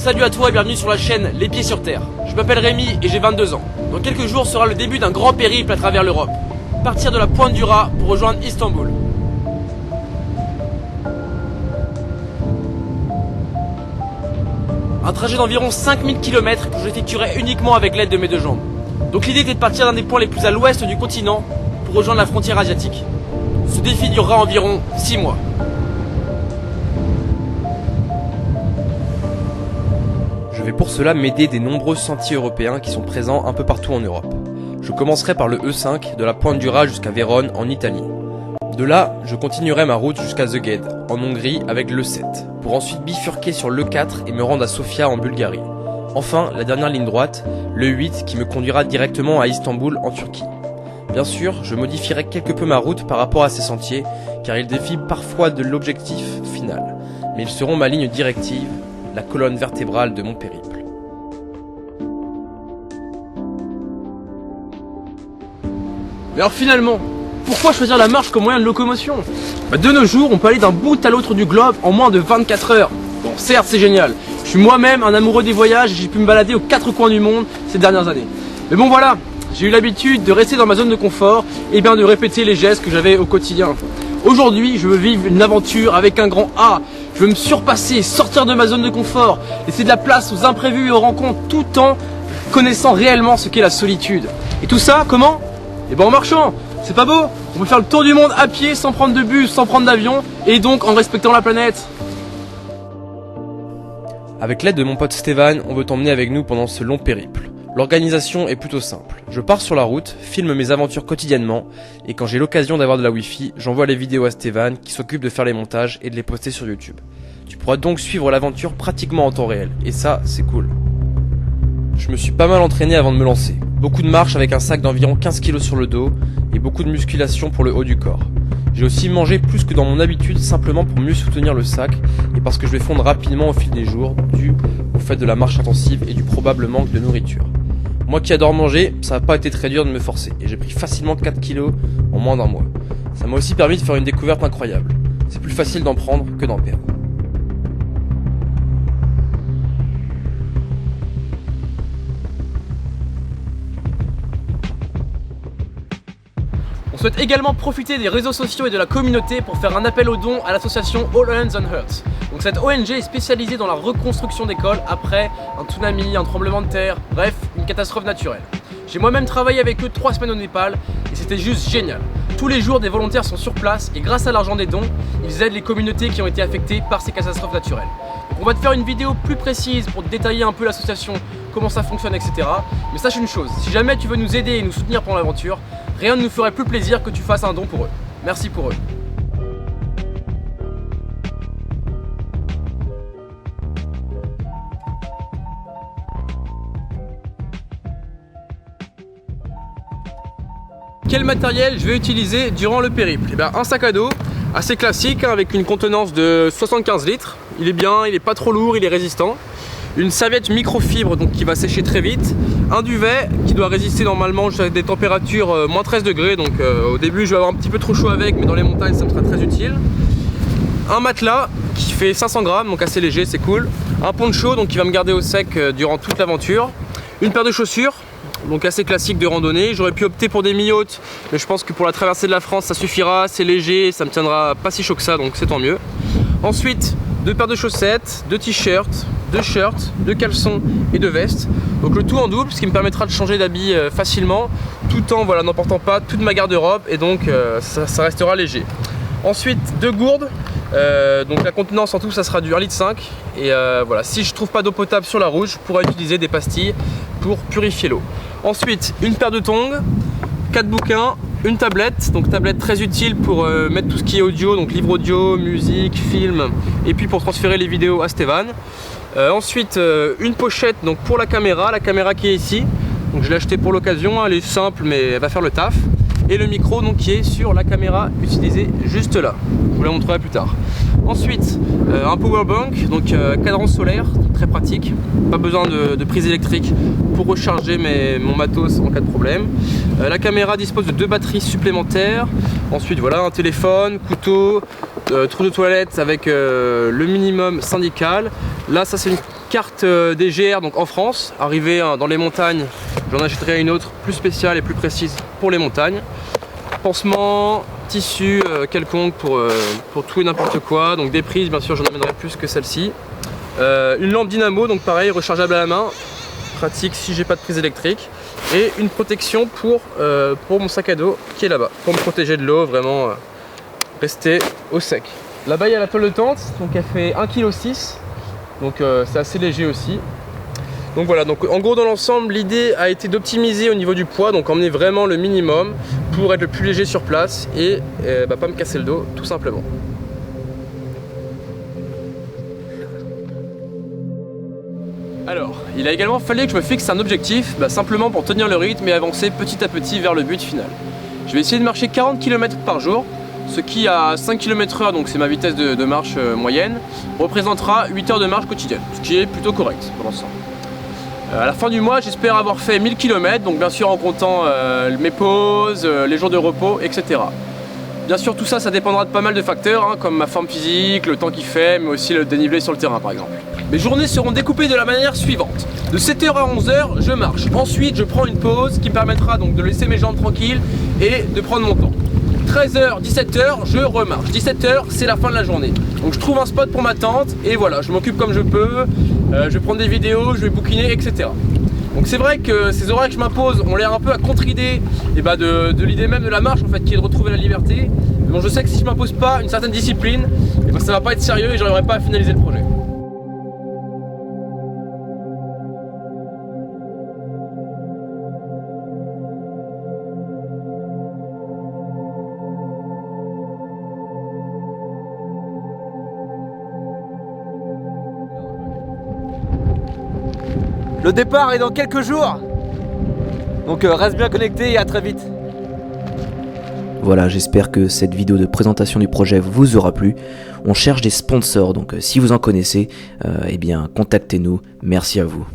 Salut à toi et bienvenue sur la chaîne Les Pieds sur Terre. Je m'appelle Rémi et j'ai 22 ans. Dans quelques jours sera le début d'un grand périple à travers l'Europe. Partir de la pointe du Raz pour rejoindre Istanbul. Un trajet d'environ 5000 km que j'effectuerai uniquement avec l'aide de mes deux jambes. Donc l'idée était de partir d'un des points les plus à l'ouest du continent pour rejoindre la frontière asiatique. Ce défi durera environ 6 mois. Je vais pour cela m'aider des nombreux sentiers européens qui sont présents un peu partout en Europe. Je commencerai par le E5 de la pointe du Raz jusqu'à Vérone en Italie. De là, je continuerai ma route jusqu'à Szeged en Hongrie avec l'E7, pour ensuite bifurquer sur l'E4 et me rendre à Sofia en Bulgarie. Enfin, la dernière ligne droite, l'E8 qui me conduira directement à Istanbul en Turquie. Bien sûr, je modifierai quelque peu ma route par rapport à ces sentiers, car ils défient parfois de l'objectif final. Mais ils seront ma ligne directive, la colonne vertébrale de mon périple. Mais alors finalement, pourquoi choisir la marche comme moyen de locomotion ? De nos jours, on peut aller d'un bout à l'autre du globe en moins de 24 heures. Bon, certes, c'est génial. Je suis moi-même un amoureux des voyages et j'ai pu me balader aux 4 coins du monde ces dernières années. Mais bon voilà, j'ai eu l'habitude de rester dans ma zone de confort et bien de répéter les gestes que j'avais au quotidien. Aujourd'hui, je veux vivre une aventure avec un grand A. Je veux me surpasser, sortir de ma zone de confort, laisser de la place aux imprévus et aux rencontres tout en connaissant réellement ce qu'est la solitude. Et tout ça, comment ? Eh ben en marchant. C'est pas beau ? On peut faire le tour du monde à pied sans prendre de bus, sans prendre d'avion et donc en respectant la planète. Avec l'aide de mon pote Stéphane, on veut t'emmener avec nous pendant ce long périple. L'organisation est plutôt simple. Je pars sur la route, filme mes aventures quotidiennement, et quand j'ai l'occasion d'avoir de la Wi-Fi, j'envoie les vidéos à Stéphane qui s'occupe de faire les montages et de les poster sur YouTube. Tu pourras donc suivre l'aventure pratiquement en temps réel, et ça, c'est cool. Je me suis pas mal entraîné avant de me lancer. Beaucoup de marches avec un sac d'environ 15 kg sur le dos, et beaucoup de musculation pour le haut du corps. J'ai aussi mangé plus que dans mon habitude simplement pour mieux soutenir le sac, et parce que je vais fondre rapidement au fil des jours, dû au fait de la marche intensive et du probable manque de nourriture. Moi qui adore manger, ça n'a pas été très dur de me forcer, et j'ai pris facilement 4 kilos en moins d'un mois. Ça m'a aussi permis de faire une découverte incroyable. C'est plus facile d'en prendre que d'en perdre. On souhaite également profiter des réseaux sociaux et de la communauté pour faire un appel aux dons à l'association All Hands on Earth. Donc cette ONG est spécialisée dans la reconstruction d'écoles après un tsunami, un tremblement de terre, bref, une catastrophe naturelle. J'ai moi-même travaillé avec eux 3 semaines au Népal et c'était juste génial. Tous les jours, des volontaires sont sur place et grâce à l'argent des dons, ils aident les communautés qui ont été affectées par ces catastrophes naturelles. Donc on va te faire une vidéo plus précise pour te détailler un peu l'association, comment ça fonctionne, etc. Mais sache une chose, si jamais tu veux nous aider et nous soutenir pendant l'aventure, rien ne nous ferait plus plaisir que tu fasses un don pour eux. Merci pour eux. Quel matériel je vais utiliser durant le périple ? Eh bien, un sac à dos assez classique avec une contenance de 75 litres. Il est bien, il est pas trop lourd, il est résistant. Une serviette microfibre donc qui va sécher très vite. Un duvet qui doit résister normalement jusqu'à des températures moins 13 degrés. Donc au début je vais avoir un petit peu trop chaud avec, mais dans les montagnes ça me sera très utile. Un matelas qui fait 500 grammes, donc assez léger, c'est cool. Un poncho donc qui va me garder au sec durant toute l'aventure. Une paire de chaussures, donc assez classique de randonnée. J'aurais pu opter pour des mi-hautes, mais je pense que pour la traversée de la France ça suffira, c'est léger, ça me tiendra pas si chaud que ça, donc c'est tant mieux. Ensuite, 2 paires de chaussettes, 2 t-shirts, 2 shirts, 2 caleçons et 2 vestes. Donc le tout en double, ce qui me permettra de changer d'habit facilement, tout en n'emportant pas toute ma garde-robe, et donc ça restera léger. Ensuite, 2 gourdes, donc la contenance en tout ça sera du 1,5 litre. Et voilà, si je trouve pas d'eau potable sur la route, je pourrais utiliser des pastilles pour purifier l'eau. Ensuite, une paire de tongs, 4 bouquins, une tablette, donc tablette très utile pour mettre tout ce qui est audio, donc livre audio, musique, film, et puis pour transférer les vidéos à Stéphane. Ensuite, une pochette donc pour la caméra qui est ici. Donc je l'ai acheté pour l'occasion, elle est simple mais elle va faire le taf. Et le micro donc qui est sur la caméra utilisée juste là. Je vous la montrerai plus tard. Ensuite, un power bank, donc cadran solaire, très pratique. Pas besoin de prise électrique pour recharger mon matos en cas de problème. La caméra dispose de 2 batteries supplémentaires. Ensuite, voilà, un téléphone, couteau, trou de toilette avec le minimum syndical. Là, ça c'est une carte DGR donc en France. Arrivé dans les montagnes, j'en achèterai une autre plus spéciale et plus précise pour les montagnes. Pansement, tissu quelconque pour tout et n'importe quoi. Donc des prises, bien sûr, j'en amènerai plus que celle-ci. Une lampe dynamo, donc pareil, rechargeable à la main. Pratique si j'ai pas de prise électrique. Et une protection pour mon sac à dos qui est là-bas. Pour me protéger de l'eau, vraiment rester au sec. Là-bas, il y a la toile de tente, donc elle fait 1,6 kg. Donc c'est assez léger aussi. Donc voilà, donc en gros dans l'ensemble l'idée a été d'optimiser au niveau du poids, donc emmener vraiment le minimum pour être le plus léger sur place et pas me casser le dos tout simplement. Alors, il a également fallu que je me fixe un objectif, simplement pour tenir le rythme et avancer petit à petit vers le but final. Je vais essayer de marcher 40 km par jour, ce qui à 5 km/h, donc c'est ma vitesse de marche moyenne, représentera 8 heures de marche quotidienne, ce qui est plutôt correct pour l'ensemble. À la fin du mois, j'espère avoir fait 1000 km, donc bien sûr en comptant mes pauses, les jours de repos, etc. Bien sûr tout ça, ça dépendra de pas mal de facteurs, comme ma forme physique, le temps qu'il fait, mais aussi le dénivelé sur le terrain par exemple. Mes journées seront découpées de la manière suivante. De 7h à 11h, je marche. Ensuite, je prends une pause qui me permettra donc de laisser mes jambes tranquilles et de prendre mon temps. 13h, 17h, je remarche. 17h, c'est la fin de la journée. Donc je trouve un spot pour ma tente et voilà, je m'occupe comme je peux. Je vais prendre des vidéos, je vais bouquiner, etc. Donc c'est vrai que ces horaires que je m'impose ont l'air un peu à contre-idée de l'idée même de la marche en fait, qui est de retrouver la liberté. Mais bon, je sais que si je m'impose pas une certaine discipline, ça va pas être sérieux et j'arriverai pas à finaliser le projet. Le départ est dans quelques jours, donc reste bien connecté et à très vite. Voilà, j'espère que cette vidéo de présentation du projet vous aura plu. On cherche des sponsors, donc si vous en connaissez, eh bien contactez-nous. Merci à vous.